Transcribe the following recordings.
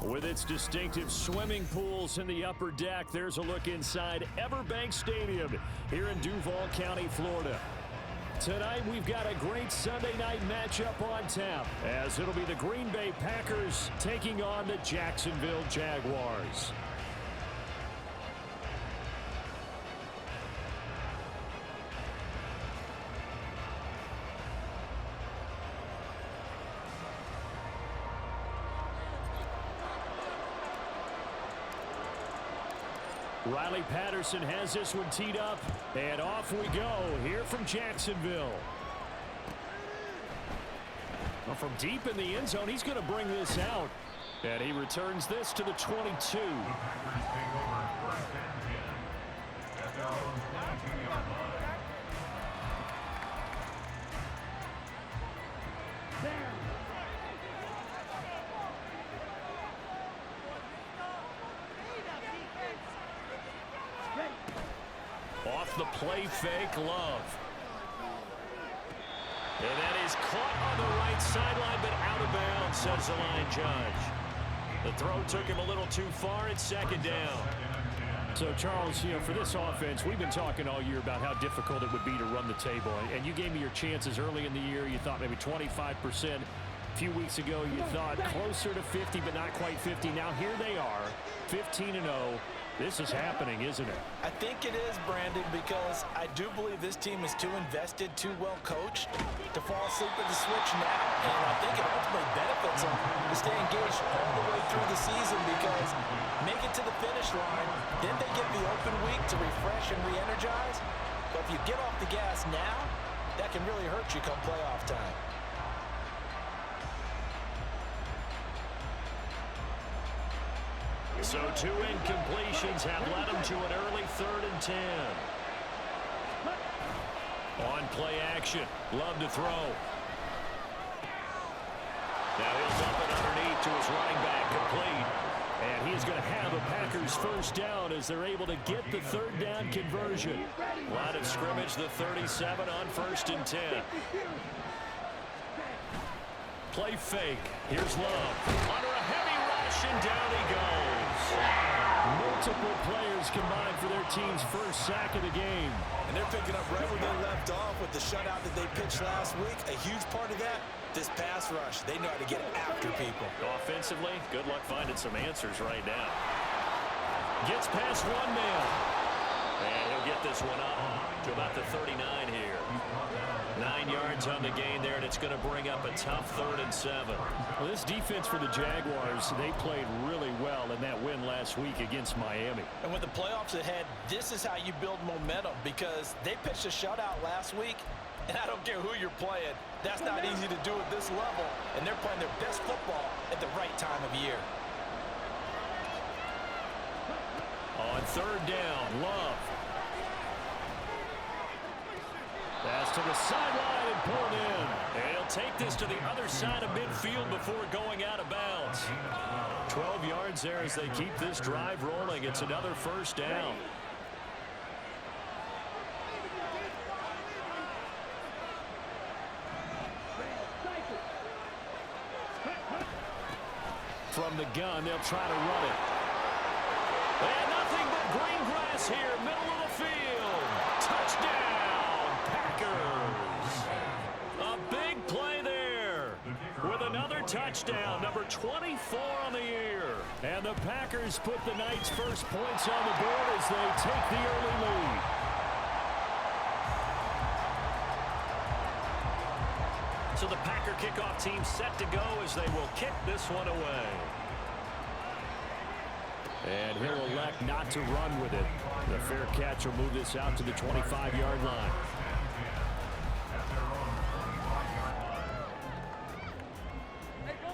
With its distinctive swimming pools in the upper deck, there's a look inside Everbank Stadium here in Duval County, Florida. Tonight, we've got a great Sunday night matchup on tap, as it'll be the Green Bay Packers taking on the Jacksonville Jaguars. Riley Patterson has this one teed up, and off we go here from Jacksonville. Well, from deep in the end zone, he's going to bring this out, and he returns this to the 22. Off the play fake, Love. And that is caught on the right sideline, but out of bounds, says the line judge. The throw took him a little too far. It's second down. So, Charles, for this offense, we've been talking all year about how difficult it would be to run the table. And you gave me your chances early in the year. You thought maybe 25%. A few weeks ago, you thought closer to 50, but not quite 50. Now, here they are, 15-0. This is happening, isn't it? I think it is, Brandon, because I do believe this team is too invested, too well coached to fall asleep at the switch now. And I think it ultimately benefits them to stay engaged all the way through the season because make it to the finish line, then they get the open week to refresh and re-energize. But if you get off the gas now, that can really hurt you come playoff time. So 2 incompletions have led them to an early 3rd and 10. On play action, Love to throw. Now he'll dump it underneath to his running back, complete. And he's going to have a Packers first down as they're able to get the 3rd down conversion. Line of scrimmage, the 37 on 1st and 10. Play fake. Here's Love. Under a heavy rush, and down he goes. Multiple players combined for their team's first sack of the game. And they're picking up right where they left off with the shutout that they pitched last week. A huge part of that, this pass rush. They know how to get after people. Offensively, good luck finding some answers right now. Gets past one man. And he'll get this one up to about the 39 here. 9 yards on the gain there, and it's going to bring up a tough 3rd and 7. Well, this defense for the Jaguars, they played really well in that win last week against Miami. And with the playoffs ahead, this is how you build momentum because they pitched a shutout last week, and I don't care who you're playing. That's not easy to do at this level, and they're playing their best football at the right time of year. On 3rd down, Love. Pass to the sideline and pulled in. And he'll take this to the other side of midfield before going out of bounds. 12 yards there as they keep this drive rolling. It's another first down. From the gun, they'll try to run it. And nothing but green grass here, middle of the field. Touchdown, Packers. A big play there with another touchdown, number 24 on the year. And the Packers put the night's first points on the board as they take the early lead. So the Packer kickoff team set to go as they will kick this one away. And he'll elect not to run with it. The fair catch will move this out to the 25-yard line.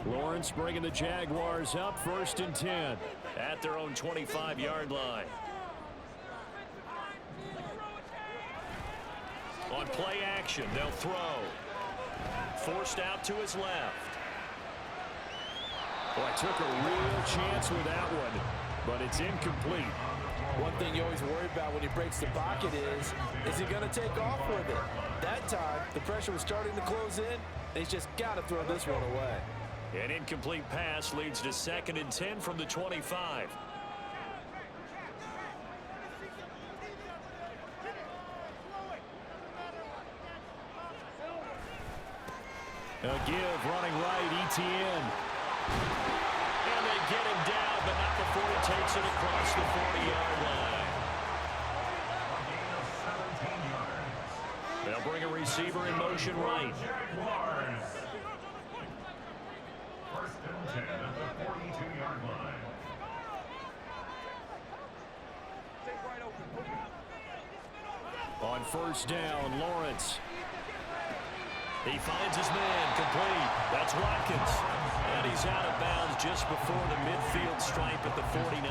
Lawrence bringing the Jaguars up 1st and 10 at their own 25-yard line. On play action, they'll throw. Forced out to his left. Boy, took a real chance with that one, but it's incomplete. One thing you always worry about when he breaks the pocket is he going to take off with it? That time, the pressure was starting to close in, and he's just got to throw this one away. An incomplete pass leads to 2nd and 10 from the 25. A give running right, ETN. And they get him down, but not before he takes it across the 40-yard line. They'll bring a receiver in motion right. First and 10 at the 42-yard line. On first down, Lawrence. He finds his man, complete. That's Watkins. And he's out of bounds just before the midfield stripe at the 49.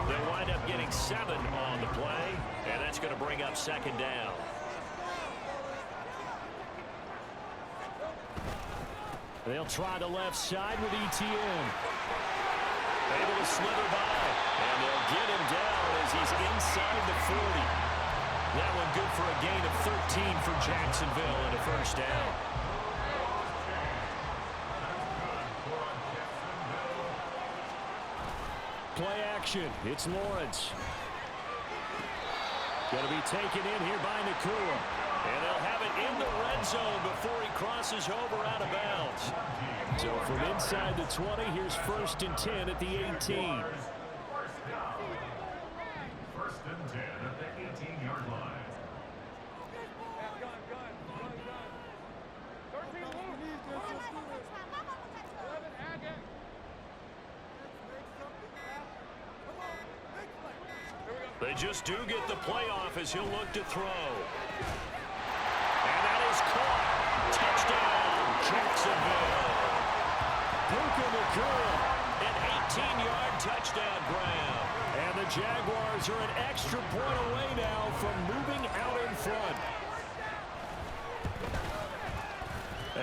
They'll wind up getting 7 on the play, and that's going to bring up 2nd down. They'll try the left side with ETN. Able to slither by, and they'll get him down as he's inside the 40. That one good for a gain of 13 for Jacksonville and a first down. Play action. It's Lawrence. Going to be taken in here by Nakua. And they'll have it in the red zone before he crosses over out of bounds. So from inside the 20, here's 1st and 10 at the 18. First and 10 at the 18-yard line. They just do get the playoff as he'll look to throw. And that is caught. Touchdown, Jacksonville. Puka Nakua, an 18-yard touchdown grab. And the Jaguars are an extra point away now from moving out in front.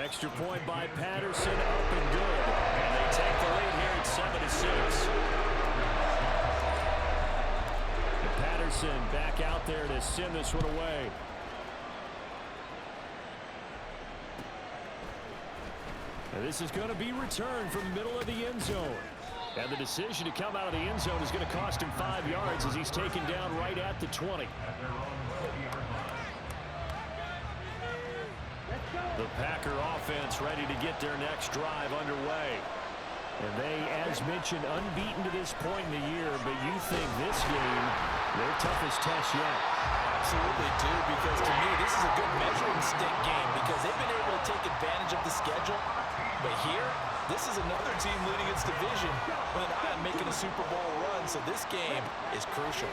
Extra point by Patterson, up and good. And they take the lead here at 7-6. Patterson back out there to send this one away. And this is going to be returned from the middle of the end zone. And the decision to come out of the end zone is going to cost him 5 yards as he's taken down right at the 20. The Packer offense ready to get their next drive underway. And they, as mentioned, unbeaten to this point in the year, but you think this game, their toughest test yet. Absolutely do, because to me, this is a good measuring stick game because they've been able to take advantage of the schedule. But here, this is another team leading its division with an eye on making a Super Bowl run, so this game is crucial.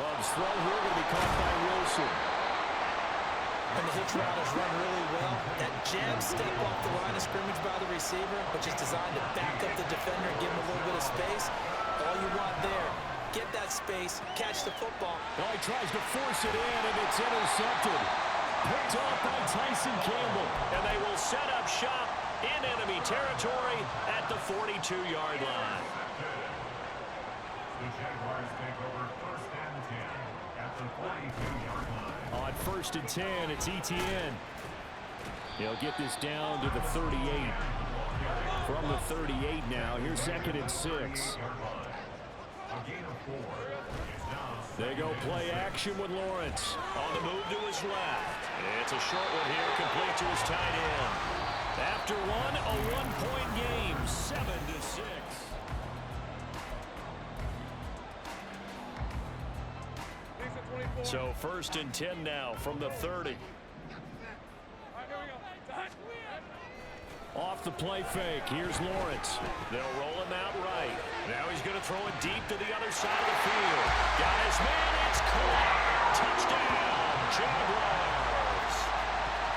Love's throw here going to be caught by Wilson. And the hitch route is run really well. That jab step off the line of scrimmage by the receiver, which is designed to back up the defender and give him a little bit of space. All you want there, get that space, catch the football. Well, he tries to force it in, and it's intercepted. Picked off by Tyson Campbell. And they will set up shop in enemy territory at the 42-yard line. The Jaguars take over 1st and 10 at the 42-yard line. On 1st and 10, it's ETN. He'll get this down to the 38. From the 38 now, here's 2nd and 6. They go play action with Lawrence. On the move to his left. It's a short one here, complete to his tight end. After one, a one-point game, 7-6. So 1st and 10 now from the 30. Off the play fake, here's Lawrence. They'll roll him out right. Now he's going to throw it deep to the other side of the field. Got his man, it's caught. Touchdown, Jaguars.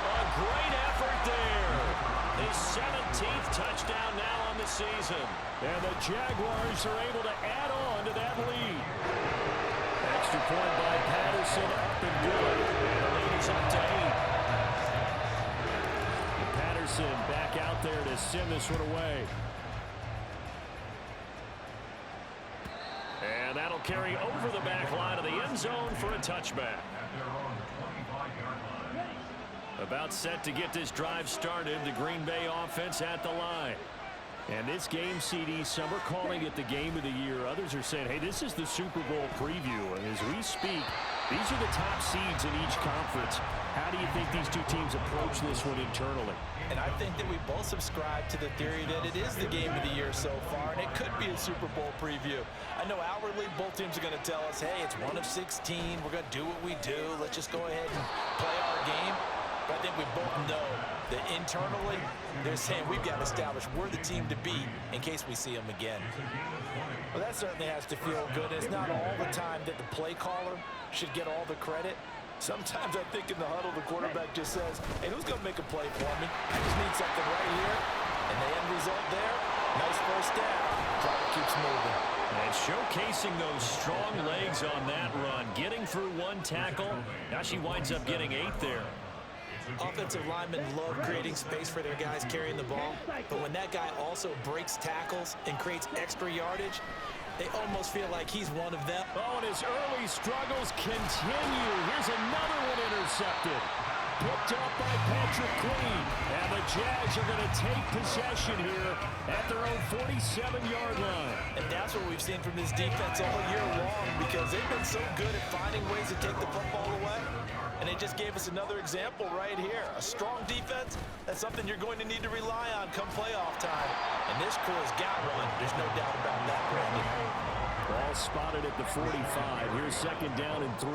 A great effort there. His 17th touchdown now on the season. And the Jaguars are able to add on to that lead. Extra point by Patterson, up and good. And the lead is up to 8. Patterson back out there to send this one away. And that'll carry over the back line of the end zone for a touchback. About set to get this drive started. The Green Bay offense at the line. And this game, CD, some are calling it the game of the year. Others are saying, hey, this is the Super Bowl preview. And as we speak, these are the top seeds in each conference. How do you think these two teams approach this one internally? And I think that we both subscribe to the theory that it is the game of the year so far, and it could be a Super Bowl preview. I know outwardly both teams are going to tell us, hey, it's 1 of 16. We're going to do what we do. Let's just go ahead and play our game. But I think we both know that internally, they're saying we've got to establish we're the team to beat in case we see them again. Well, that certainly has to feel good. It's not all the time that the play caller should get all the credit. Sometimes I think in the huddle, the quarterback just says, hey, who's going to make a play for me? I just need something right here. And the end result there, nice first down. Clock keeps moving. And showcasing those strong legs on that run. Getting through one tackle. Now she winds up getting 8 there. Offensive linemen love creating space for their guys carrying the ball. But when that guy also breaks tackles and creates extra yardage, they almost feel like he's one of them. Oh, and his early struggles continue. Here's another one intercepted. Picked up by Patrick Queen. And the Jags are going to take possession here at their own 47-yard line. And that's what we've seen from this defense all year long, because they've been so good at finding ways to take the football away. And they just gave us another example right here. A strong defense, that's something you're going to need to rely on come playoff time. And this crew's got one. There's no doubt about that, Brandon. Ball spotted at the 45. Here's second down and 3.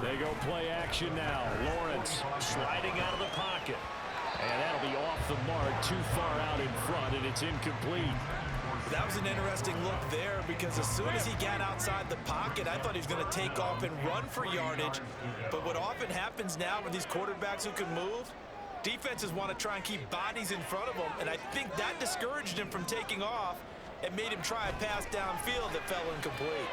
They go play action now. Lawrence sliding out of the pocket. And that'll be off the mark, too far out in front, and it's incomplete. That was an interesting look there, because as soon as he got outside the pocket, I thought he was going to take off and run for yardage. But what often happens now with these quarterbacks who can move, defenses want to try and keep bodies in front of them, and I think that discouraged him from taking off and made him try a pass downfield that fell incomplete.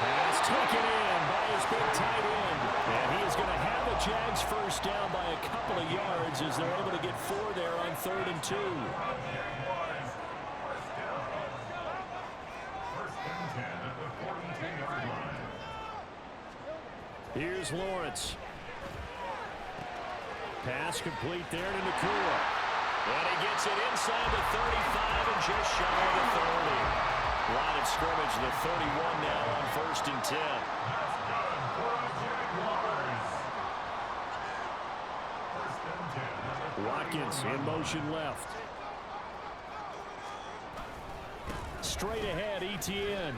Pass taken in by his big tight end. And he is going to have the Jags first down by a couple of yards as they're able to get 4 there on 3rd and 2. Here's Lawrence. Pass complete there to Nakua. And he gets it inside the 35 and just shy of the 30. Line of scrimmage, the 31 now on 1st and 10. Watkins in motion left. Straight ahead, Etienne.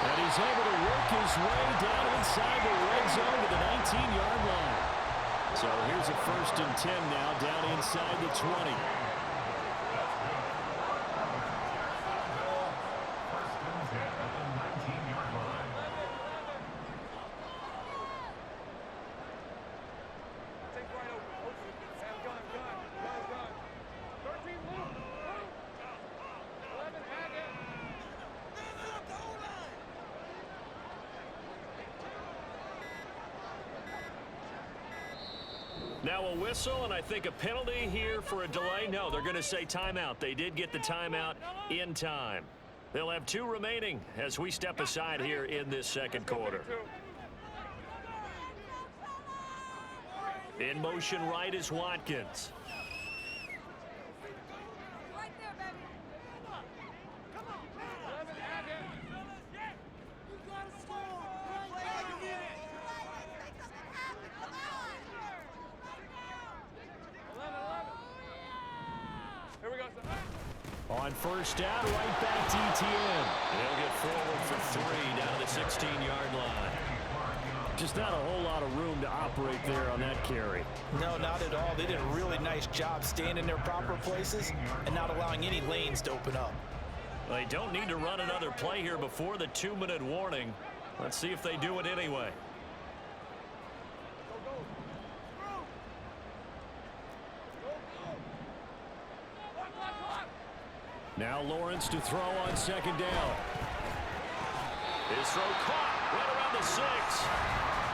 And he's able to work his way down inside the red zone to the 19-yard line. So here's a 1st and 10 now, down inside the 20. Now a whistle, and I think a penalty here for a delay. No, they're going to say timeout. They did get the timeout in time. They'll have 2 remaining as we step aside here in this second quarter. In motion right is Watkins. On first down, right back to Etienne. They'll get forward for 3 down the 16-yard line. Just not a whole lot of room to operate there on that carry. No, not at all. They did a really nice job staying in their proper places and not allowing any lanes to open up. They don't need to run another play here before the 2-minute warning. Let's see if they do it anyway. Now Lawrence to throw on second down. His throw caught right around the 6.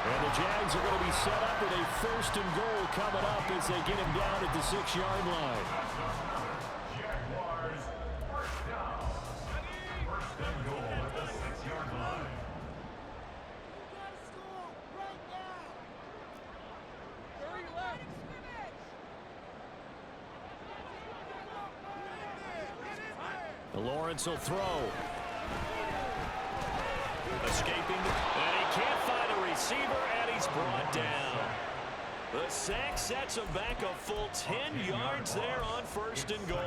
And the Jags are going to be set up with a 1st and goal coming up as they get him down at the 6-yard line. Jaguars, first down. 1st and goal at the 6-yard line. Lawrence will throw. Escaping, and he can't find a receiver, and he's brought down. The sack sets him back a full 10 yards there on 1st and goal.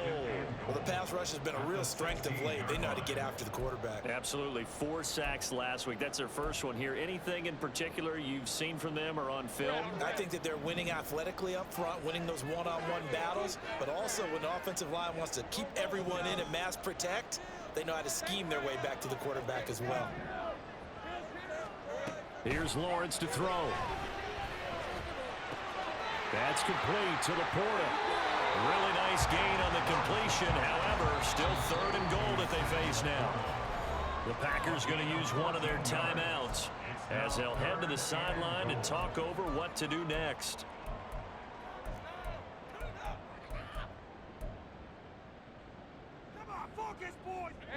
Well, the pass rush has been a real strength of late. They know how to get after the quarterback. Absolutely. 4 sacks last week. That's their first one here. Anything in particular you've seen from them or on film? I think that they're winning athletically up front, winning those one-on-one battles, but also when the offensive line wants to keep everyone in and mass protect, they know how to scheme their way back to the quarterback as well. Here's Lawrence to throw. That's complete to Laporta. Really nice gain on the completion. However, still 3rd and goal that they face now. The Packers going to use one of their timeouts as they'll head to the sideline and talk over what to do next.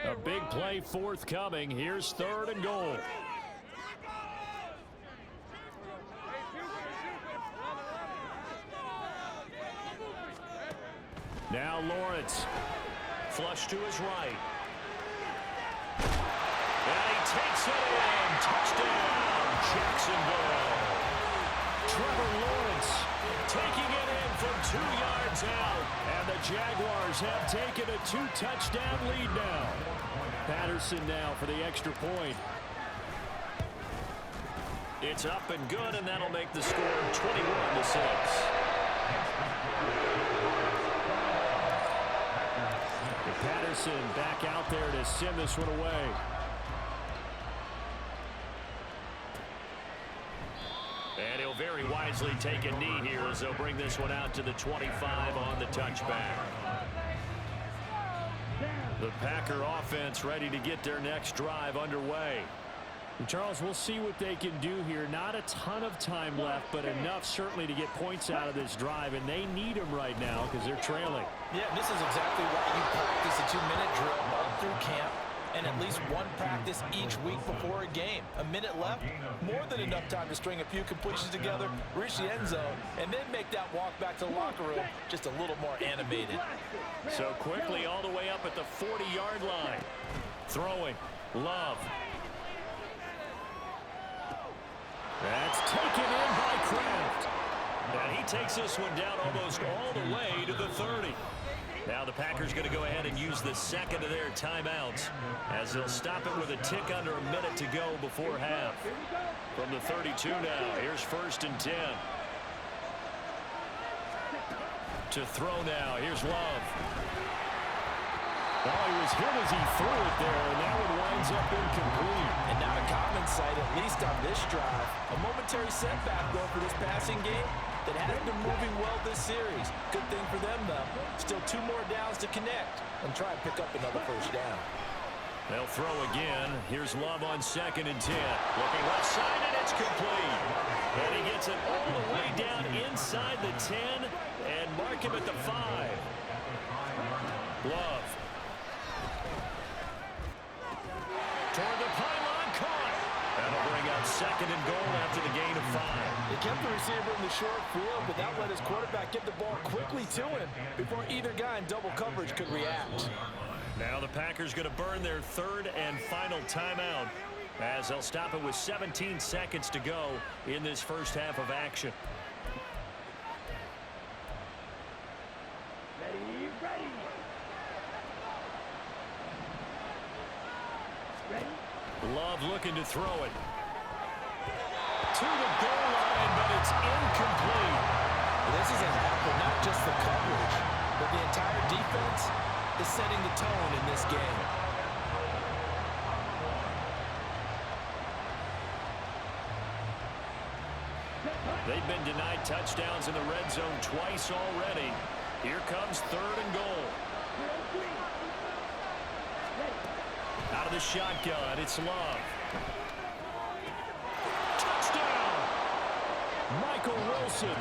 A big play forthcoming. Here's 3rd and goal. Now Lawrence. Flush to his right. And he takes it in. Touchdown, Jacksonville. Trevor Lawrence taking it in from 2 yards out. And the Jaguars have taken a 2-touchdown lead now. Patterson now for the extra point. It's up and good, and that'll make the score 21-6. Patterson back out there to send this one away. And he'll very wisely take a knee here as they'll bring this one out to the 25 on the touchback. The Packer offense ready to get their next drive underway. And Charles, we'll see what they can do here. Not a ton of time left, but enough certainly to get points out of this drive, and they need them right now because they're trailing. Yeah, this is exactly why you practice a 2-minute drill all through camp and at least one practice each week before a game. A minute left, more than enough time to string a few completions together, reach the end zone, and then make that walk back to the locker room just a little more animated. So quickly all the way up at the 40-yard line. Throwing. Love. That's taken in by Kraft. And he takes this one down almost all the way to the 30. Now the Packers going to go ahead and use the second of their timeouts as they'll stop it with a tick under a minute to go before half. From the 32 now, here's 1st and 10. To throw now, here's Love. Oh, he was hit as he threw it there, and that one winds up incomplete. And not a common sight, at least on this drive. A momentary setback, though, for this passing game that has been moving well this series. Good thing for them, though. Still 2 more downs to connect and try and pick up another 1st down. They'll throw again. Here's Love on 2nd and 10. Looking left side, and it's complete. And he gets it all the way down inside the 10 and mark him at the 5. Love. Toward the pylon, caught. That'll bring up 2nd and goal after the gain of 5. They kept the receiver in the short field, but that let his quarterback get the ball quickly to him before either guy in double coverage could react. Now the Packers going to burn their 3rd and final timeout as they'll stop it with 17 seconds to go in this first half of action. Love looking to throw it. To the goal line, but it's incomplete. This is a half, not just the coverage, but the entire defense is setting the tone in this game. They've been denied touchdowns in the red zone twice already. Here comes 3rd and goal. Out of the shotgun, it's Love. Touchdown! Michael Wilson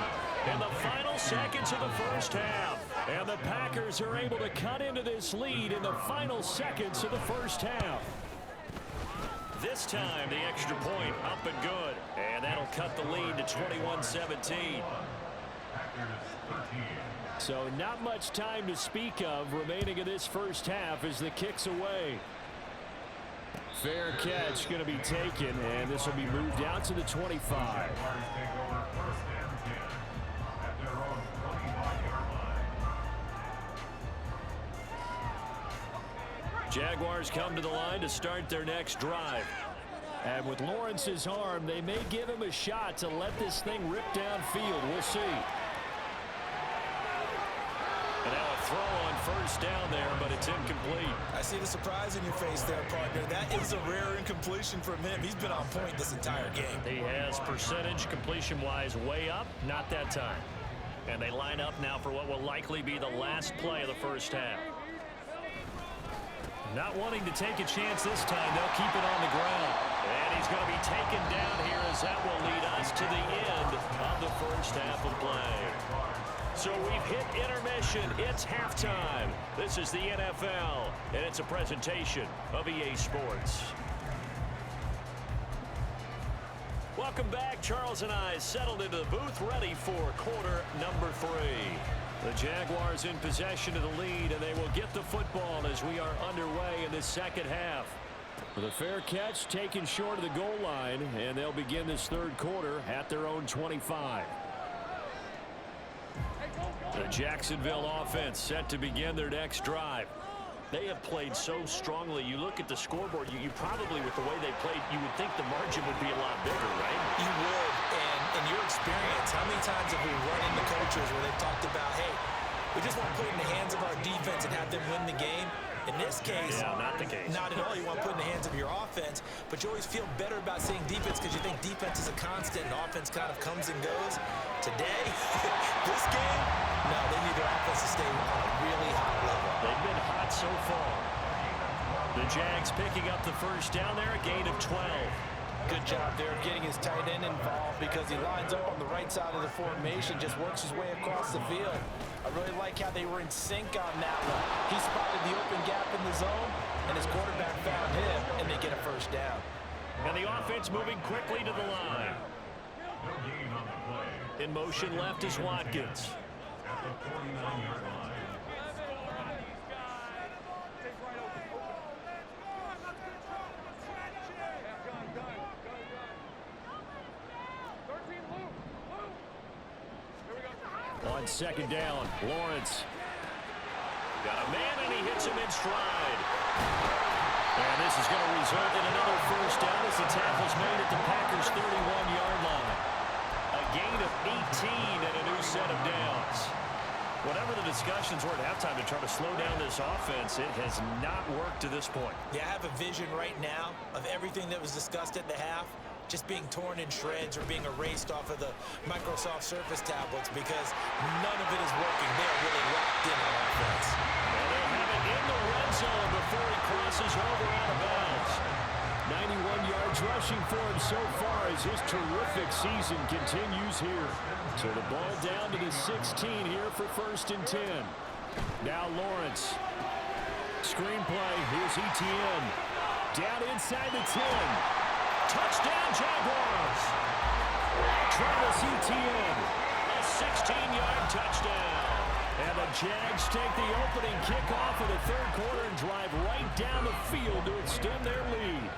in the final seconds of the first half. And the Packers are able to cut into this lead in the final seconds of the first half. This time, the extra point up and good. And that'll cut the lead to 21-17. Packers 13, So not much time to speak of remaining in this first half as the kick's away. Fair catch going to be taken, and this will be moved out to the 25. Jaguars come to the line to start their next drive. And with Lawrence's arm, they may give him a shot to let this thing rip downfield. We'll see. And now a throw on first down there, but it's incomplete. I see the surprise in your face there, partner. That is a rare incompletion from him. He's been on point this entire game. He has percentage completion-wise way up, not that time. And they line up now for what will likely be the last play of the first half. Not wanting to take a chance this time, they'll keep it on the ground. And he's going to be taken down here as that will lead us to the end of the first half of play. So we've hit intermission. It's halftime. This is the NFL, and it's a presentation of EA Sports. Welcome back. Charles and I settled into the booth, ready for quarter number 3. The Jaguars in possession of the lead, and they will get the football as we are underway in this second half. With a fair catch taken short of the goal line, and they'll begin this third quarter at their own 25. The Jacksonville offense set to begin their next drive. They have played so strongly. You look at the scoreboard, you probably, with the way they played, you would think the margin would be a lot bigger, right? You would, and in your experience, how many times have we run into coaches where they've talked about, hey, we just want to put it in the hands of our defense and have them win the game? In this case, not the case. Not at all. You want to put it in the hands of your offense, but you always feel better about seeing defense because you think defense is a constant and offense kind of comes and goes. Today, this game, no, they need their offense to stay on a really high level. They've been hot so far. The Jags picking up the first down there, a gain of 12. Good job there getting his tight end involved because he lines up on the right side of the formation, just works his way across the field. I really like how they were in sync on that one. He spotted the open gap in the zone, and his quarterback found him, and they get a first down. And the offense moving quickly to the line. In motion left is Watkins. At the 49-yard line. On second down, Lawrence. Got a man, and he hits him in stride. And this is going to result in another first down as the tackle's made at the Packers' 31-yard line. A gain of 18 and a new set of downs. Whatever the discussions were at halftime to try to slow down this offense, it has not worked to this point. Yeah, I have a vision right now of everything that was discussed at the half just being torn in shreds or being erased off of the Microsoft Surface tablets because none of it is working. They're really locked in on offense. And they'll have it in the red zone before he crosses over out of bounds. 91 yards rushing for him so far as his terrific season continues here. So the ball down to the 16 here for 1st and 10. Now Lawrence. Screenplay. Here's Etienne. Down inside the 10. Touchdown, Jaguars. Travis Etienne. A 16-yard touchdown. And the Jags take the opening kickoff of the third quarter and drive right down the field to extend their lead.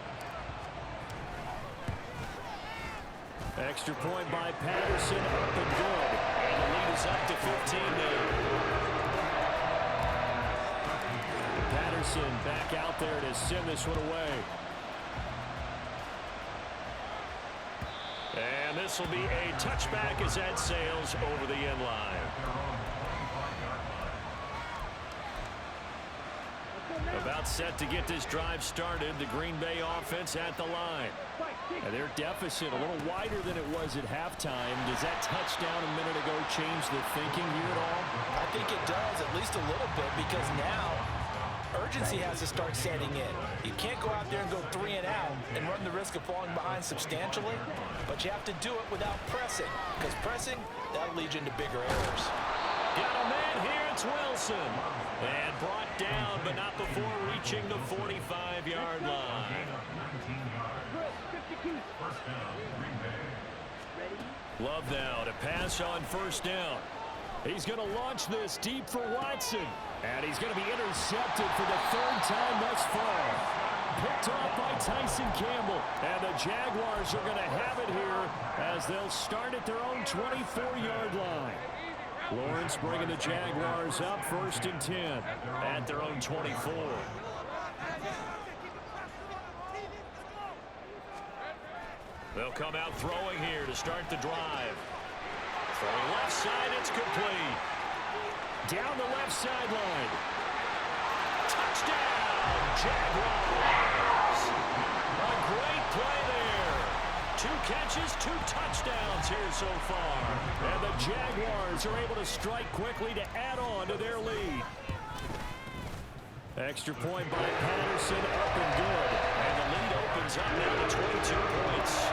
Extra point by Patterson, up and good. And the lead is up to 15 now. Patterson back out there to send this one away. And this will be a touchback as that sails over the end line. About set to get this drive started, the Green Bay offense at the line. And their deficit a little wider than it was at halftime. Does that touchdown a minute ago change the thinking here at all? I think it does, at least a little bit, because now urgency has to start setting in. You can't go out there and go 3 and out and run the risk of falling behind substantially, but you have to do it without pressing, because pressing, that'll lead you into bigger errors. Got a man here, it's Wilson. And brought down, but not before reaching the 45-yard line. Love now to pass on first down. He's going to launch this deep for Watson. And he's going to be intercepted for the third time thus far. Picked off by Tyson Campbell. And the Jaguars are going to have it here as they'll start at their own 24-yard line. Lawrence bringing the Jaguars up 1st and 10 at their own 24. They'll come out throwing here to start the drive. Throwing left side, it's complete. Down the left sideline. Touchdown, Jaguars. A great play there. 2 catches, 2 touchdowns here so far. And the Jaguars are able to strike quickly to add on to their lead. Extra point by Patterson, up and good. And the lead opens up now to 22 points.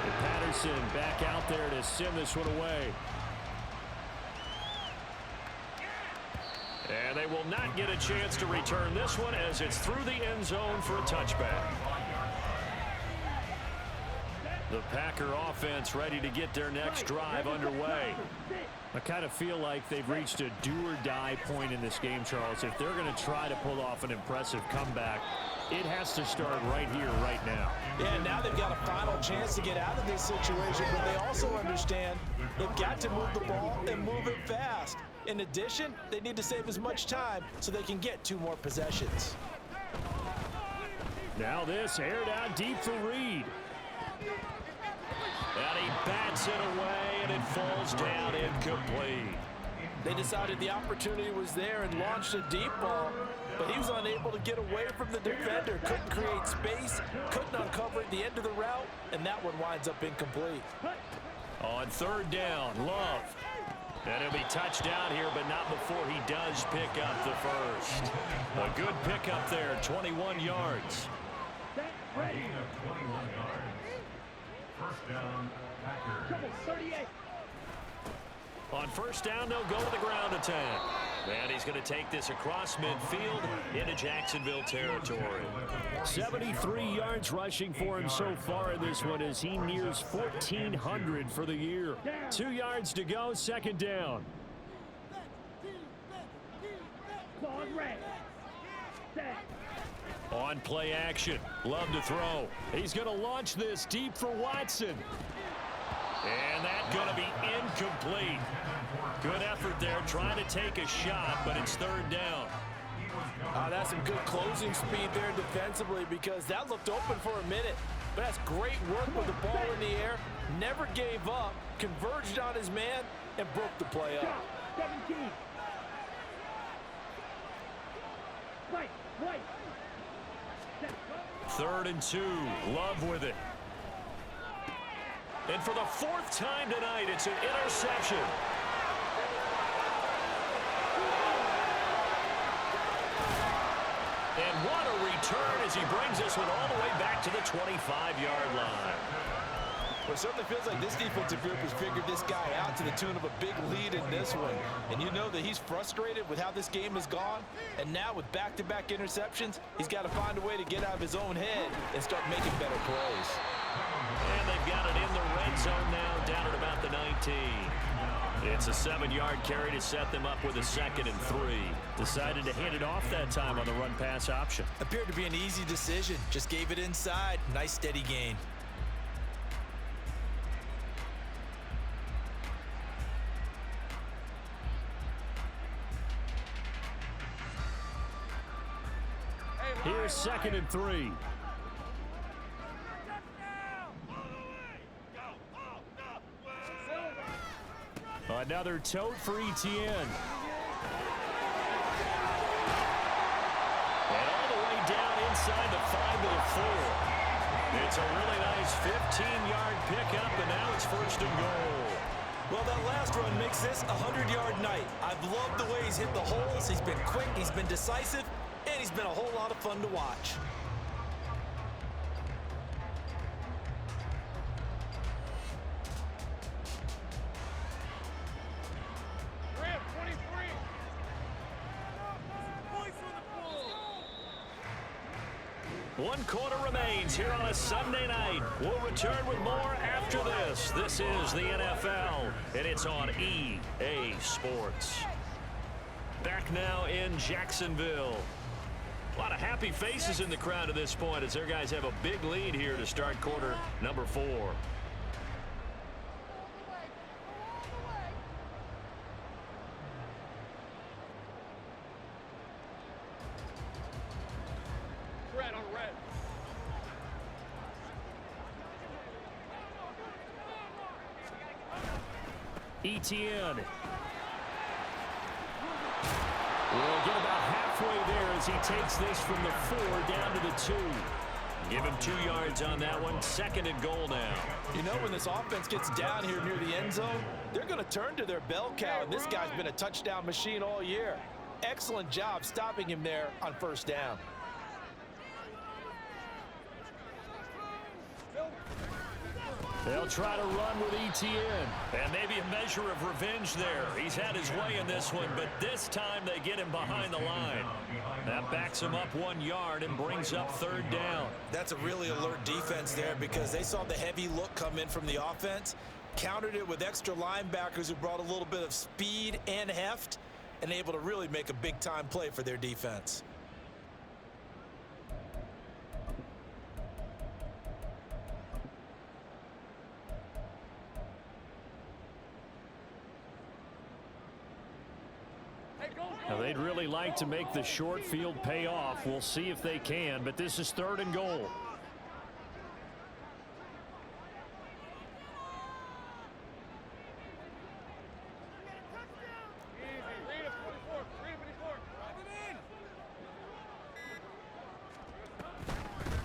And Patterson back out there to send this one away. And they will not get a chance to return this one as it's through the end zone for a touchback. The Packer offense ready to get their next drive underway. I kind of feel like they've reached a do-or-die point in this game, Charles. If they're going to try to pull off an impressive comeback, it has to start right here, right now. Yeah, now they've got a final chance to get out of this situation, but they also understand they've got to move the ball and move it fast. In addition, they need to save as much time so they can get 2 more possessions. Now this aired out deep for Reed. And he bats it away, and it falls down incomplete. They decided the opportunity was there and launched a deep ball, but he was unable to get away from the defender. Couldn't create space, couldn't uncover at the end of the route, and that one winds up incomplete. On 3rd down, Love. And he'll be touched down here, but not before he does pick up the first. A good pickup there, 21 yards. Gain of 21 yards. 1st down, Packers. On 1st down, they'll go to the ground attack. And he's going to take this across midfield into Jacksonville territory. 73 yards rushing for him so far in this one as he nears 1,400 for the year. 2 yards to go, 2nd down. On play action, Love to throw. He's going to launch this deep for Watson. And that's going to be incomplete. Good effort there, trying to take a shot, but it's 3rd down. That's some good closing speed there defensively because that looked open for a minute. But that's great work with the ball in the air. Never gave up, converged on his man, and broke the play up. 3rd and 2, Love with it. And for the 4th time tonight, it's an interception. And what a return as he brings this one all the way back to the 25-yard line. Well, it certainly feels like this defensive group has figured this guy out to the tune of a big lead in this one. And you know that he's frustrated with how this game has gone. And now with back-to-back interceptions, he's got to find a way to get out of his own head and start making better plays. And they've got it in the red zone now, down at about the 19. It's a 7-yard carry to set them up with a 2nd and 3. Decided to hand it off that time on the run-pass option. Appeared to be an easy decision. Just gave it inside. Nice steady gain. Here's 2nd and 3. Another tote for Etienne. And all the way down inside the 5 to the 4. It's a really nice 15-yard pickup, and now it's 1st and goal. Well, that last run makes this a 100-yard night. I've loved the way he's hit the holes. He's been quick, he's been decisive, and he's been a whole lot of fun to watch. One quarter remains here on a Sunday night. We'll return with more after this. This is the NFL, and it's on EA Sports. Back now in Jacksonville. A lot of happy faces in the crowd at this point as their guys have a big lead here to start quarter number 4. Red on red. Etienne. We'll get about halfway there as he takes this from the 4 down to the 2. Give him 2 yards on that one. 2nd and goal now. You know, when this offense gets down here near the end zone, they're going to turn to their bell cow, and this guy's been a touchdown machine all year. Excellent job stopping him there on 1st down. They'll try to run with Etienne. And maybe a measure of revenge there. He's had his way in this one, but this time they get him behind the line. That backs him up 1 yard and brings up 3rd down. That's a really alert defense there because they saw the heavy look come in from the offense, countered it with extra linebackers who brought a little bit of speed and heft, and able to really make a big-time play for their defense. Now, they'd really like to make the short field pay off. We'll see if they can, but this is 3rd and goal.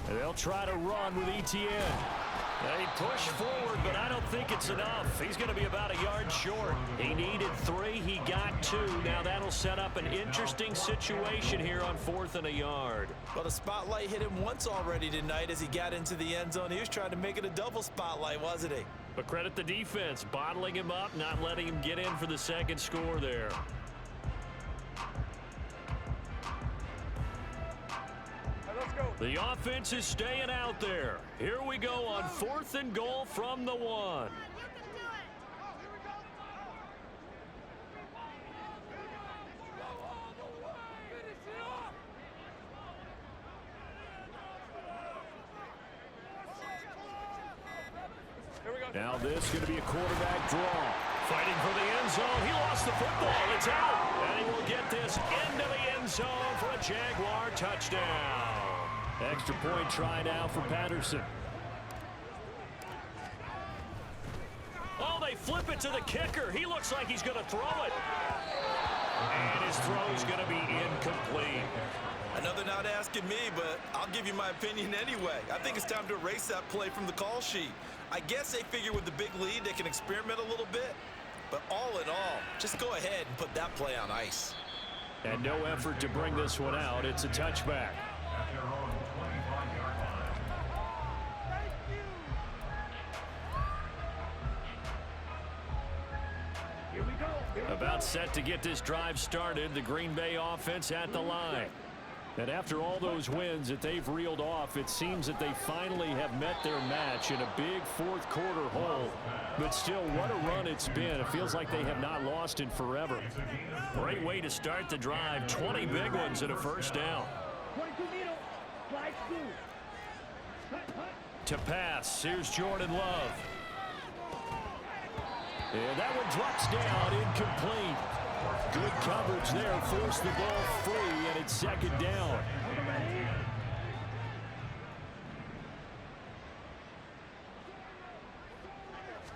And they'll try to run with Etienne. They push forward, but I don't think it's enough. He's going to be about a yard short. He needed 3. He got 2. Now that'll set up an interesting situation here on 4th and a yard. Well, the spotlight hit him once already tonight as he got into the end zone. He was trying to make it a double spotlight, wasn't he? But credit the defense, bottling him up, not letting him get in for the 2nd score there. The offense is staying out there. Here we go on 4th and goal from the 1. Now this is going to be a quarterback draw. Fighting for the end zone. He lost the football. It's out. And he will get this into the end zone for a Jaguar touchdown. Extra point try now for Patterson. Oh, they flip it to the kicker. He looks like he's going to throw it. And his throw is going to be incomplete. I know they're not asking me, but I'll give you my opinion anyway. I think it's time to erase that play from the call sheet. I guess they figure with the big lead they can experiment a little bit. But all in all, just go ahead and put that play on ice. And no effort to bring this one out. It's a touchback. At their own 25-yard line. Here we go. About set to get this drive started. The Green Bay offense at the line. And after all those wins that they've reeled off, it seems that they finally have met their match in a big 4th quarter hole. But still, what a run it's been. It feels like they have not lost in forever. Great way to start the drive. 20 big ones and a 1st down. To pass, here's Jordan Love. And that one drops down, incomplete. Good coverage there, forced the ball free, and it's 2nd down.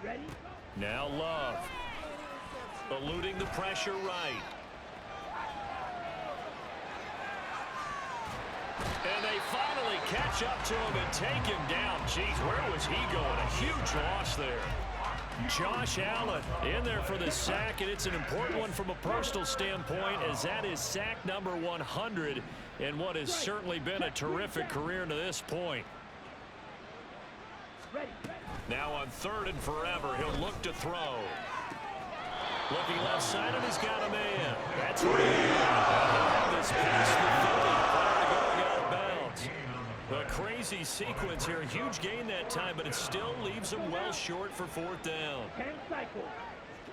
Ready? Now Love. Eluding the pressure right. And they finally catch up to him and take him down. Jeez, where was he going? A huge loss there. Josh Allen in there for the sack, and it's an important one from a personal standpoint as that is sack number 100 in what has certainly been a terrific career to this point. Now on 3rd and forever, he'll look to throw. Looking left side, and he's got a man. That's right. This past the 30, going out of bounds. The crazy sequence here. A huge gain that time, but it still leaves them well short for fourth down. 10 cycles.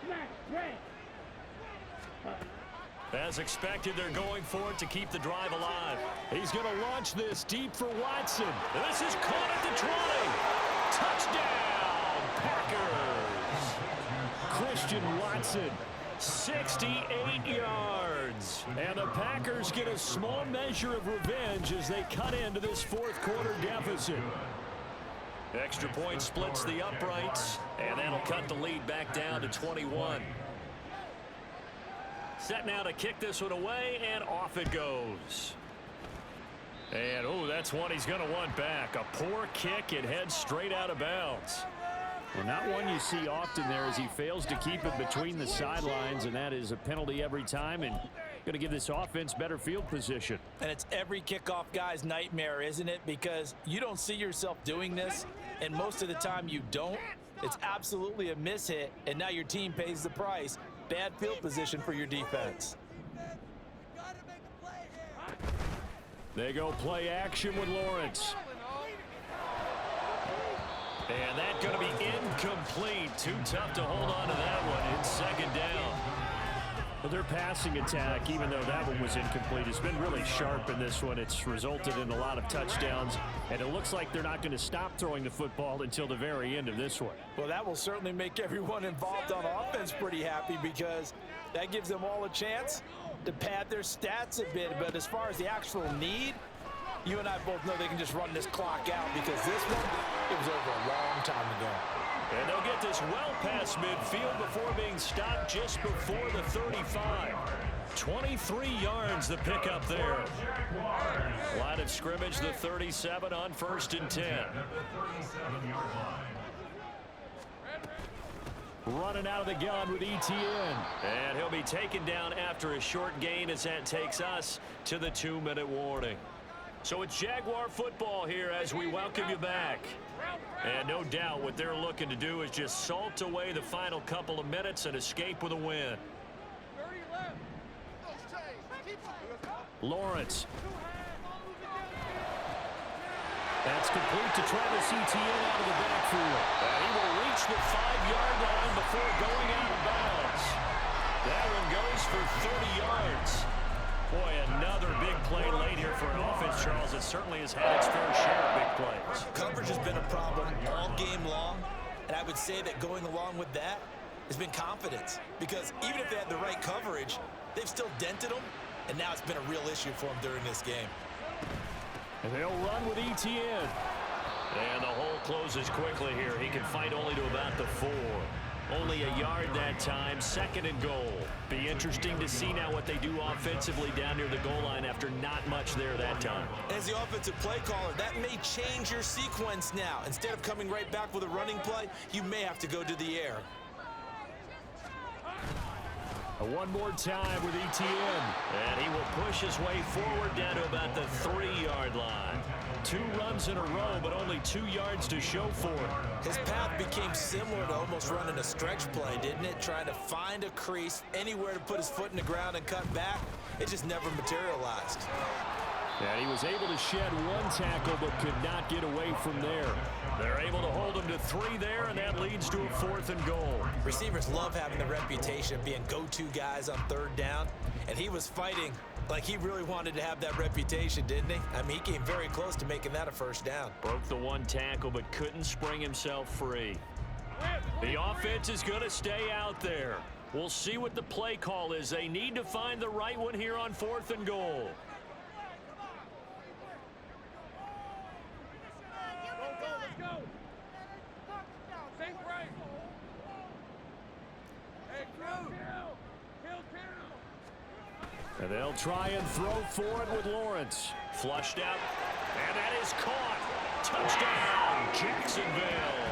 Smash, red. As expected, they're going for it to keep the drive alive. He's going to launch this deep for Watson. This is caught at the 20. Touchdown, Packers. Christian Watson, 68 yards. And the Packers get a small measure of revenge as they cut into this fourth quarter deficit. Extra point splits the uprights, and that'll cut the lead back down to 21. Set now to kick this one away, and off it goes. And, oh, that's one he's going to want back. A poor kick. It heads straight out of bounds. Well, not one you see often there as he fails to keep it between the sidelines, and that is a penalty every time, and going to give this offense better field position. And it's every kickoff guy's nightmare, isn't it? Because you don't see yourself doing this, and most of the time you don't. It's absolutely a mishit, and now your team pays the price. Bad field position for your defense. They go play action with Lawrence. And that's going to be incomplete. Too tough to hold on to that one. It's second down. Well, their passing attack, even though that one was incomplete, has been really sharp in this one. It's resulted in a lot of touchdowns, and it looks like they're not going to stop throwing the football until the very end of this one. Well, that will certainly make everyone involved on offense pretty happy because that gives them all a chance to pad their stats a bit. But as far as the actual need, you and I both know they can just run this clock out because this one, it was over a long time ago. And they'll get this well past midfield before being stopped just before the 35. 23 yards the pickup there. Line of scrimmage, the 37 on 1st and 10. Running out of the gun with ETN. And he'll be taken down after a short gain as that takes us to the 2-minute warning. So it's Jaguar football here as we welcome you back. And no doubt what they're looking to do is just salt away the final couple of minutes and escape with a win. Lawrence. That's complete to Travis Etienne out of the backfield. And he will reach the 5-yard line before going out of bounds. That one goes for 30 yards. Boy, another big play late here for an offense, Charles. It certainly has had its fair share of big plays. Coverage has been a problem all game long, and I would say that going along with that has been confidence. Because even if they had the right coverage, they've still dented them, and now it's been a real issue for them during this game. And they'll run with ETN. And the hole closes quickly here. He can fight only to about the 4. Only a yard that time, 2nd and goal. Be interesting to see now what they do offensively down near the goal line after not much there that time. As the offensive play caller, that may change your sequence now. Instead of coming right back with a running play, you may have to go to the air. One more time with ETN. And he will push his way forward down to about the 3-yard line. 2 runs in a row, but only 2 yards to show for it. His path became similar to almost running a stretch play, didn't it? Trying to find a crease, anywhere to put his foot in the ground and cut back. It just never materialized. And he was able to shed 1 tackle, but could not get away from there. They're able to hold him to 3 there, and that leads to a 4th and goal. Receivers love having the reputation of being go-to guys on 3rd down, and he was fighting like he really wanted to have that reputation, didn't he? I mean, he came very close to making that a 1st down. Broke the 1 tackle, but couldn't spring himself free. The offense is going to stay out there. We'll see what the play call is. They need to find the right one here on 4th and goal. And they'll try and throw for it with Lawrence. Flushed out, and that is caught. Touchdown, Jacksonville.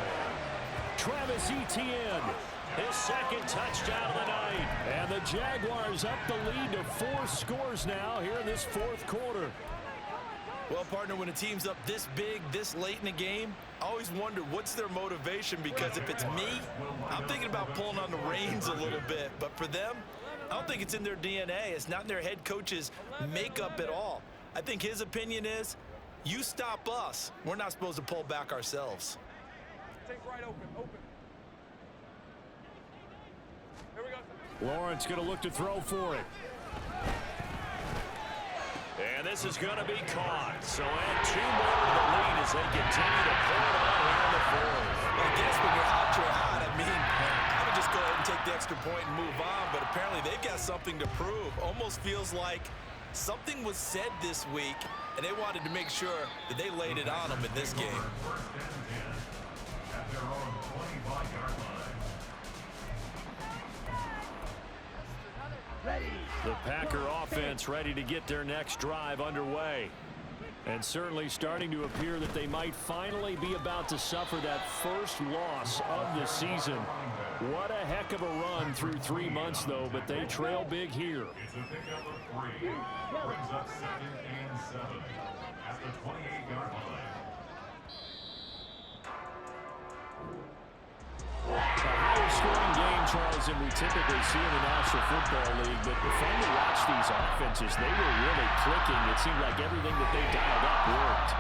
Travis Etienne, His 2nd touchdown of the night. and the Jaguars up the lead to 4 scores now here in this 4th quarter. Well, partner, when a team's up this big, this late in the game, I always wonder what's their motivation, because if it's me, I'm thinking about pulling on the reins a little bit. But for them, I don't think it's in their DNA. It's not in their head coach's makeup at all. I think his opinion is, You stop us. We're not supposed to pull back ourselves. Take right open. Here we go. Lawrence going to look to throw for it. And this is going to be caught. So add 2 more to the lead as they continue to pour it on here in the fourth. I guess when you're hot, you're hot. I mean, I would just go ahead and take the extra point and move on, but apparently they've got something to prove. Almost feels like something was said this week, and they wanted to make sure that they laid it on them in this game. First and 10 at their own 25-yard line. The Packer offense ready to get their next drive underway. And certainly starting to appear that they might finally be about to suffer that first loss of the season. What a heck of a run through 3 months, though, but they trail big here. It's a pickup of 3. Brings up 2nd and 7 at the 28-yard line. A higher scoring game, Charles, than we typically see in the National Football League, but fun to watch these offenses. They were really clicking. It seemed like everything that they dialed up worked.